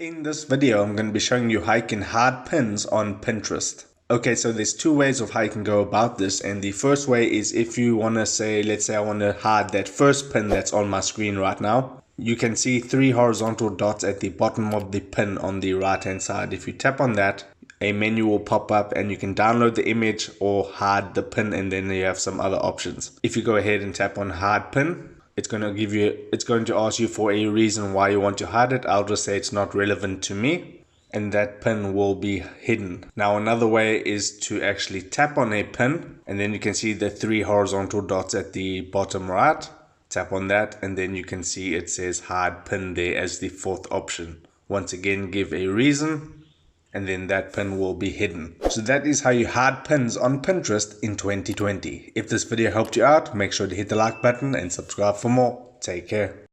In this video, I'm going to be showing you how you can hide pins on Pinterest. Okay, so there's two ways of how you can go about this, and the first way is if you want to say, let's say I want to hide that first pin that's on my screen right now. You can see three horizontal dots at the bottom of the pin on the right hand side. If you tap on that, a menu will pop up and you can download the image or hide the pin, and then you have some other options. If you go ahead and tap on hide pin, it's going to ask you for a reason why you want to hide it. I'll just say it's not relevant to me, and that pin will be hidden. Now another way is to actually tap on a pin, and then you can see the three horizontal dots at the bottom right. Tap on that, and then you can see it says hide pin there as the fourth option. Once again, give a reason, and then that pin will be hidden. So that is how you hide pins on Pinterest in 2020. If this video helped you out, make sure to hit the like button and subscribe for more. Take care.